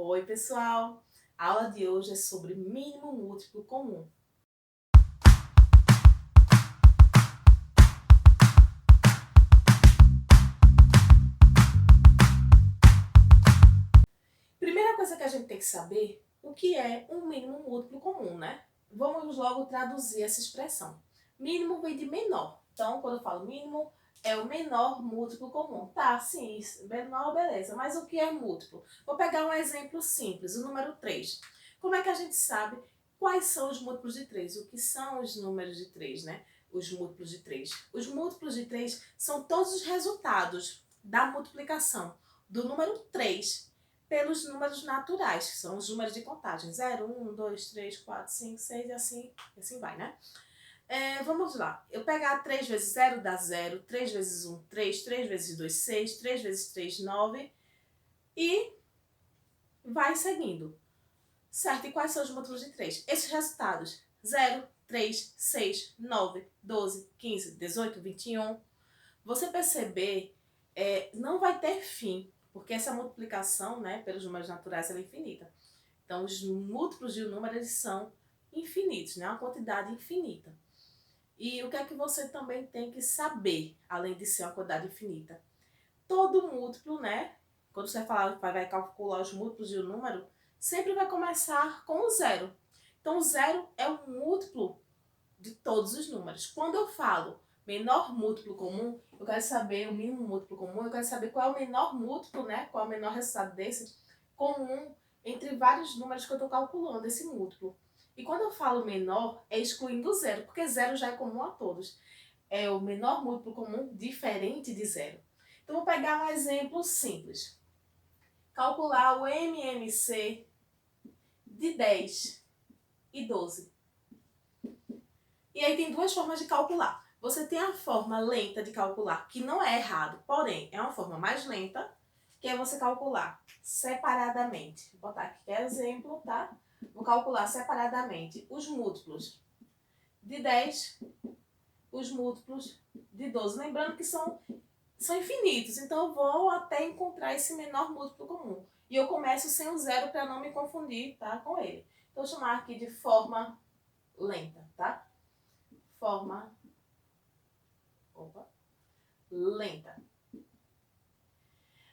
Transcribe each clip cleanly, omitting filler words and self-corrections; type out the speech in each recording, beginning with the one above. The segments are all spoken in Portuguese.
Oi, pessoal! A aula de hoje é sobre mínimo múltiplo comum. Primeira coisa que a gente tem que saber, o que é um mínimo múltiplo comum, né? Vamos logo traduzir essa expressão. Mínimo vem de menor. Então, quando eu falo mínimo, é o menor múltiplo comum. Tá, sim, menor, beleza. Mas o que é múltiplo? Vou pegar um exemplo simples, o número 3. Como é que a gente sabe quais são os múltiplos de 3? O que são os números de 3, né? Os múltiplos de 3. Os múltiplos de 3 são todos os resultados da multiplicação do número 3 pelos números naturais, que são os números de contagem. 0, 1, 2, 3, 4, 5, 6 e assim vai, né? Vamos lá. Eu pegar 3 vezes 0 dá 0, 3 vezes 1, 3, 3 vezes 2, 6, 3 vezes 3, 9 e vai seguindo. Certo? E quais são os múltiplos de 3? Esses resultados: 0, 3, 6, 9, 12, 15, 18, 21. Você perceber, não vai ter fim, porque essa multiplicação, né, pelos números naturais ela é infinita. Então, os múltiplos de um número eles são infinitos, né, uma quantidade infinita. E o que é que você também tem que saber, além de ser uma quantidade infinita? Todo múltiplo, né, quando você vai calcular os múltiplos de um número, sempre vai começar com o zero. Então, o zero é o múltiplo de todos os números. Quando eu falo menor múltiplo comum, eu quero saber o mínimo múltiplo comum, eu quero saber qual é o menor múltiplo, né? Qual é o menor resultado desse comum entre vários números que eu estou calculando esse múltiplo. E quando eu falo menor, é excluindo o zero, porque zero já é comum a todos. É o menor múltiplo comum diferente de zero. Então, vou pegar um exemplo simples. Calcular o MMC de 10 e 12. E aí tem duas formas de calcular. Você tem a forma lenta de calcular, que não é errado, porém é uma forma mais lenta, que é você calcular separadamente. Vou botar aqui que é exemplo, tá? Vou calcular separadamente os múltiplos de 10, os múltiplos de 12. Lembrando que são infinitos, então eu vou até encontrar esse menor múltiplo comum. E eu começo sem o zero para não me confundir, tá, com ele. Então, vou chamar aqui de forma lenta, tá? Forma lenta.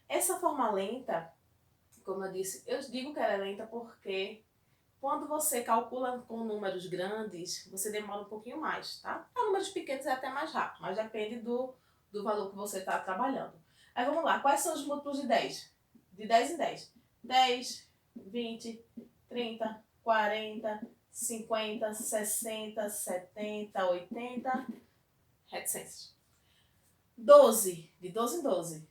Essa forma lenta, como eu disse, eu digo que ela é lenta porque quando você calcula com números grandes, você demora um pouquinho mais, tá? Para números pequenos é até mais rápido, mas depende do valor que você está trabalhando. Aí vamos lá, quais são os múltiplos de 10? De 10 em 10. 10, 20, 30, 40, 50, 60, 70, 80, reticências. 12, de 12 em 12.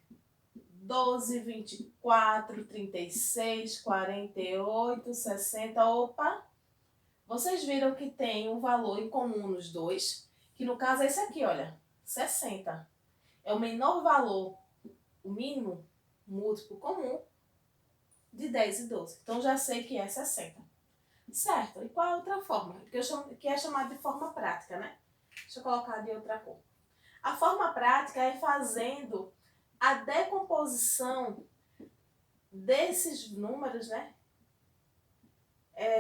12, 24, 36, 48, 60. Opa! Vocês viram que tem um valor em comum nos dois, que no caso é esse aqui, olha, 60. É o menor valor, o mínimo múltiplo comum de 10 e 12. Então já sei que é 60. Certo? E qual é a outra forma? Que é chamada de forma prática, né? Deixa eu colocar de outra cor. A forma prática é fazendo a decomposição desses números, né?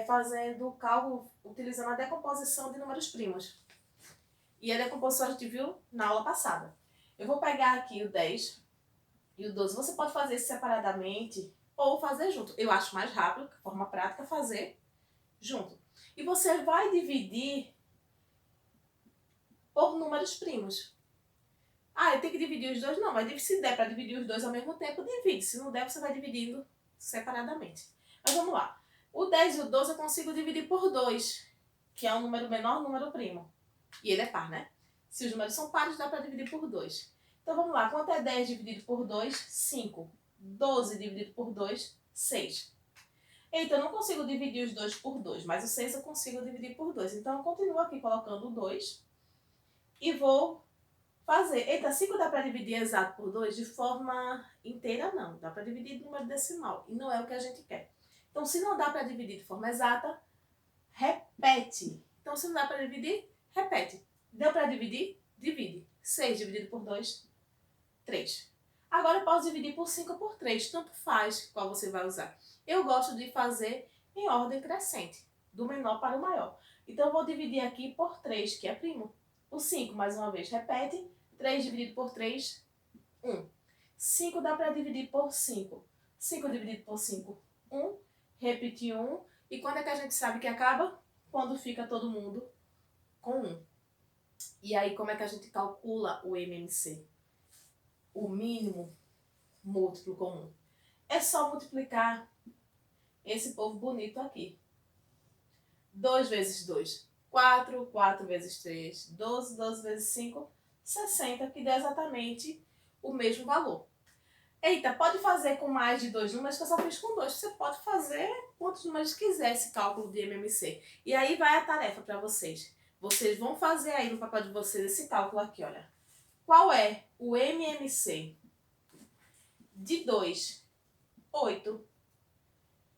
Fazendo o cálculo, utilizando a decomposição de números primos. E a decomposição a gente viu na aula passada. Eu vou pegar aqui o 10 e o 12. Você pode fazer separadamente ou fazer junto. Eu acho mais rápido, de forma prática, fazer junto. E você vai dividir por números primos. Ah, eu tenho que dividir os dois? Não, mas se der para dividir os dois ao mesmo tempo, divide. Se não der, você vai dividindo separadamente. Mas vamos lá. O 10 e o 12 eu consigo dividir por 2, que é um número menor, número primo. E ele é par, né? Se os números são pares, dá para dividir por 2. Então vamos lá. Quanto é 10 dividido por 2? 5. 12 dividido por 2? 6. Então eu não consigo dividir os 2 por 2, mas o 6 eu consigo dividir por 2. Então eu continuo aqui colocando o 2 e vou fazer. Eita, 5 dá para dividir exato por 2? De forma inteira, não. Dá para dividir de número decimal. E não é o que a gente quer. Então, se não dá para dividir de forma exata, repete. Então, se não dá para dividir, repete. Deu para dividir? Divide. 6 dividido por 2, 3. Agora eu posso dividir por 5 ou por 3, tanto faz qual você vai usar. Eu gosto de fazer em ordem crescente, do menor para o maior. Então eu vou dividir aqui por 3, que é primo. O 5, mais uma vez, repete. 3 dividido por 3, 1. 5 dá para dividir por 5. 5 dividido por 5, 1. Repetir 1. E quando é que a gente sabe que acaba? Quando fica todo mundo com 1. E aí, como é que a gente calcula o MMC? O mínimo múltiplo comum. É só multiplicar esse povo bonito aqui. 2 vezes 2, 4. 4 vezes 3, 12. 12 vezes 5, 60, que dá exatamente o mesmo valor. Eita, pode fazer com mais de 2 números, que eu só fiz com 2. Você pode fazer quantos números quiser esse cálculo de MMC. E aí vai a tarefa para vocês. Vocês vão fazer aí no papel de vocês esse cálculo aqui, olha. Qual é o MMC de 2, 8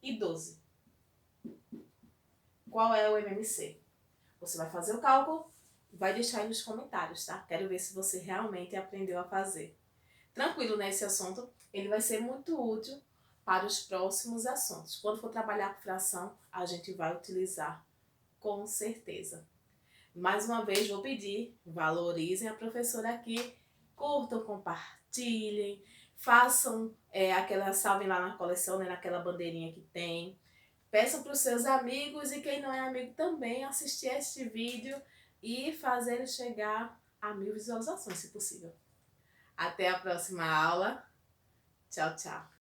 e 12? Qual é o MMC? Você vai fazer o cálculo, vai deixar aí nos comentários, tá? Quero ver se você realmente aprendeu a fazer. Tranquilo, né? Esse assunto, ele vai ser muito útil para os próximos assuntos. Quando for trabalhar com fração, a gente vai utilizar com certeza. Mais uma vez, vou pedir, valorizem a professora aqui, curtam, compartilhem, façam aquela, salvem lá na coleção, né, naquela bandeirinha que tem. Peçam para os seus amigos e quem não é amigo também assistir este vídeo e fazer ele chegar a 1000 visualizações, se possível. Até a próxima aula. Tchau, tchau.